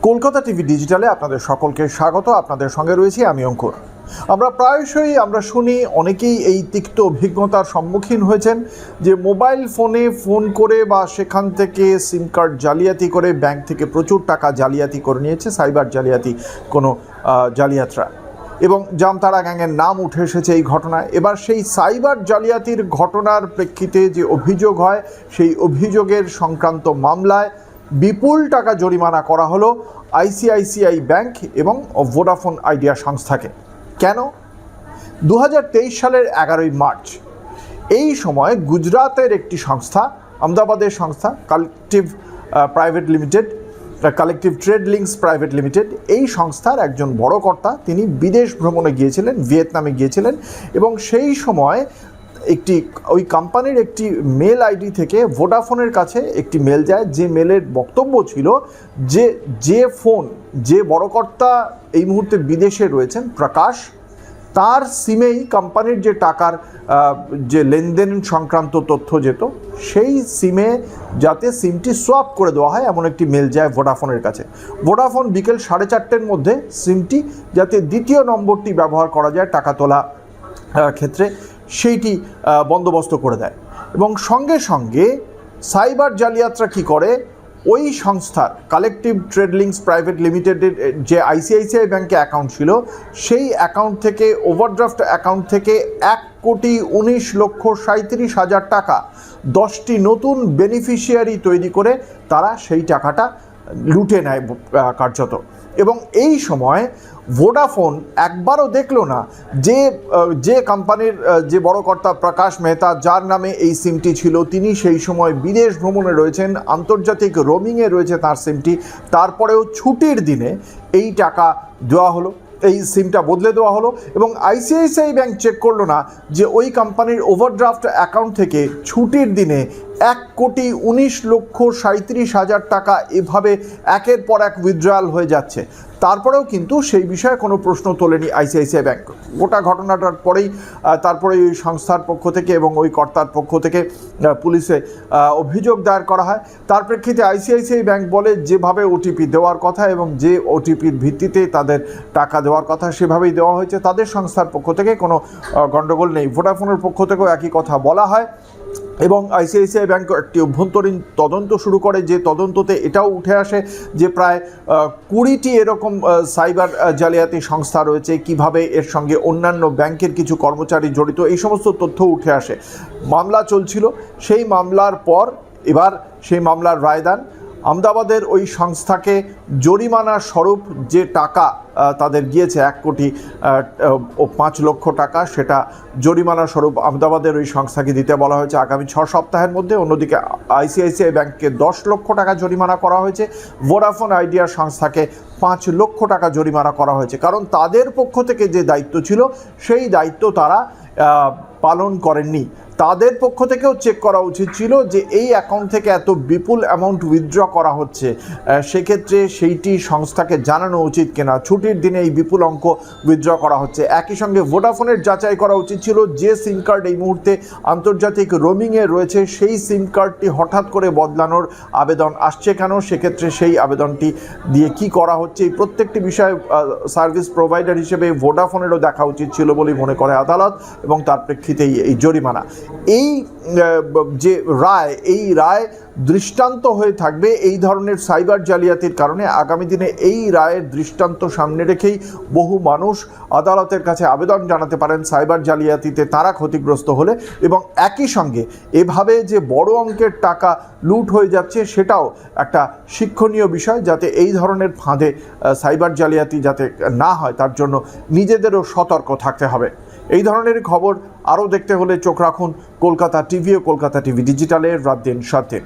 Kolkata TV ডিজিটালে আপনাদের সকলকে স্বাগত। আপনাদের সঙ্গে রয়েছি আমি অঙ্কুর। আমরা প্রায়শই শুনি অনেকেই এই তিক্ত অভিজ্ঞতার সম্মুখীন হয়েছেন যে মোবাইল ফোনে ফোন করে বা সেখান থেকে সিম কার্ড জালিয়াতি করে ব্যাংক থেকে প্রচুর টাকা জালিয়াতি করে নিয়েছে সাইবার জালিয়াতি কোনো জালিয়াতরা, এবং জামতারা গ্যাংয়ের নাম উঠে এসেছে এই ঘটনায়। এবার সেই সাইবার জালিয়াতির ঘটনার প্রেক্ষিতে যে অভিযোগ হয়, সেই অভিযোগের সংক্রান্ত মামলায় বিপুল টাকা জরিমানা করা হলো আইসিআইসিআই ব্যাংক এবং ভোডাফোন আইডিয়া সংস্থাকে। কেন? 2023 সালের 11ই মার্চ এই সময় গুজরাতের একটি সংস্থা, আহমেদাবাদের সংস্থা collective trade links private limited, এই সংস্থার একজন বড় কর্তা তিনি বিদেশ ভ্রমণে গিয়েছিলেন, ভিয়েতনামে গিয়েছিলেন, এবং সেই সময় ওই কোম্পানির একটি মেল আইডি থেকে ভোডাফোনের কাছে একটি মেল যায়, যে মেলের বক্তব্য ছিল যে বড় কর্তা এই মুহূর্তে বিদেশে রয়েছেন প্রকাশ, তার সিমেই কোম্পানির যে টাকার যে লেনদেন সংক্রান্ত তথ্য যেত, সেই সিমে যাতে সিমটি সোয়াপ করে দেওয়া হয় এমন একটি মেল যায় ভোডাফোনের কাছে। ভোডাফোন বিকেল 4:30-র মধ্যে সিমটি যাতে দ্বিতীয় নম্বরটি ব্যবহার করা যায় টাকা তোলা ক্ষেত্রে, সেইটি বন্দোবস্ত করে দেয়। এবং সঙ্গে সঙ্গে সাইবার জালিয়াতরা কী করে, ওই সংস্থার কালেকটিভ ট্রেড লিঙ্কস প্রাইভেট লিমিটেডের যে আইসিআইসিআই ব্যাংকে অ্যাকাউন্ট ছিল, সেই অ্যাকাউন্ট থেকে, ওভারড্রাফট অ্যাকাউন্ট থেকে 1,19,37,000 টাকা 10টি নতুন বেনিফিশিয়ারি তৈরি করে তারা সেই টাকাটা লুটে নেয় কার্যত। এবং এই সময় ভোডাফোন একবারও দেখলো না যে কোম্পানির যে বড় কর্তা প্রকাশ মেহতা, যার নামে এই সিমটি ছিল, তিনি সেই সময় বিদেশ ভ্রমণে রয়েছেন, আন্তর্জাতিক রোমিংয়ে রয়েছে তার সিমটি। তারপরেও ছুটির দিনে এই টাকা দেওয়া হলো, এই সিমটা বদলে দেওয়া হলো। এবং আইসিআইসিআই ব্যাংক চেক করলো না যে ওই কোম্পানির ওভারড্রাফট অ্যাকাউন্ট থেকে ছুটির দিনে 1,19,37,000 টাকা এভাবে একের পর এক উইথড্রয়াল হয়ে যাচ্ছে। তারপরেও কিন্তু সেই বিষয়ে কোনো প্রশ্ন তোলেনি আইসিআইসিআই ব্যাংক। গোটা ঘটনাটার পরেই তারপরে ওই সংস্থার পক্ষ থেকে এবং ওই কর্তার পক্ষ থেকে পুলিশে অভিযোগ দায়ের করা হয়। তার প্রেক্ষিতে আইসিআইসিআই ব্যাংক বলে যেভাবে ওটিপি দেওয়ার কথা এবং যে ওটিপির ভিত্তিতে তাদের টাকা দেওয়ার কথা সেভাবেই দেওয়া হয়েছে, তাদের সংস্থার পক্ষ থেকে কোনো গণ্ডগোল নেই। ভোডাফোনের পক্ষ থেকেও একই কথা বলা হয়। এবং আইসিআইসিআই ব্যাংক একটি অভ্যন্তরীণ তদন্ত শুরু করে, যে তদন্ততে এটাও উঠে আসে যে প্রায় 20টি এরকম সাইবার জালিয়াতি সংস্থা রয়েছে, কিভাবে এর সঙ্গে অন্যান্য ব্যাংকের কিছু কর্মচারী জড়িত, এই সমস্ত তথ্য উঠে আসে। মামলা চলছিল, সেই মামলার পর এবার সেই মামলার রায়দান। আহমেদাবাদের ওই সংস্থাকে জরিমানা স্বরূপ যে টাকা তাদের গিয়েছে 1,05,00,000 টাকা, সেটা জরিমানা স্বরূপ আহমেদাবাদের ওই সংস্থাকে দিতে বলা হয়েছে আগামী 6 সপ্তাহের মধ্যে। অন্যদিকে আইসিআইসিআই ব্যাংককে 10 লক্ষ টাকা জরিমানা করা হয়েছে, ভোডাফোন আইডিয়া সংস্থাকে 5 লক্ষ টাকা জরিমানা করা হয়েছে। কারণ তাদের পক্ষ থেকে যে দায়িত্ব ছিল সেই দায়িত্ব তারা পালন করেননি। তাদের পক্ষ থেকেও চেক করা উচিত ছিল যে এই অ্যাকাউন্ট থেকে এত বিপুল অ্যামাউন্ট উইথড্র করা হচ্ছে, সেক্ষেত্রে সেইটি সংস্থাকে জানানো উচিত কিনা, ছুটির দিনে এই বিপুল অঙ্ক উইথড্র করা হচ্ছে। একই সঙ্গে ভোডাফোনের যাচাই করা উচিত ছিল যে সিম কার্ড এই মুহূর্তে আন্তর্জাতিক রোমিংয়ে রয়েছে, সেই সিম কার্ডটি হঠাৎ করে বদলানোর আবেদন আসছে কেন, সেক্ষেত্রে সেই আবেদনটি দিয়ে কি করা হচ্ছে, এই প্রত্যেকটি বিষয়ে সার্ভিস প্রোভাইডার হিসেবে ভোডাফোনেরও দেখা উচিত ছিল বলেই মনে করে আদালত, এবং তার প্রেক্ষিতেই এই জরিমানা। এই যে রায়, এই রায় দৃষ্টান্ত হয়ে থাকবে এই ধরনের সাইবার জালিয়াতির কারণে। আগামী দিনে এই রায়ের দৃষ্টান্ত সামনে রেখেই বহু মানুষ আদালতের কাছে আবেদন জানাতে পারেন সাইবার জালিয়াতিতে তারা ক্ষতিগ্রস্ত হলে। এবং একই সঙ্গে এভাবে যে বড় অঙ্কের টাকা লুট হয়ে যাচ্ছে সেটাও একটা শিক্ষণীয় বিষয়, যাতে এই ধরনের ফাঁদে সাইবার জালিয়াতি যাতে না হয় তার জন্য নিজেদেরও সতর্ক থাকতে হবে। এই ধরনের খবর আরও দেখতে হলে চোখ রাখুন কলকাতা টিভি ও কলকাতা টিভি ডিজিটালের রাত দিন 7 দিন।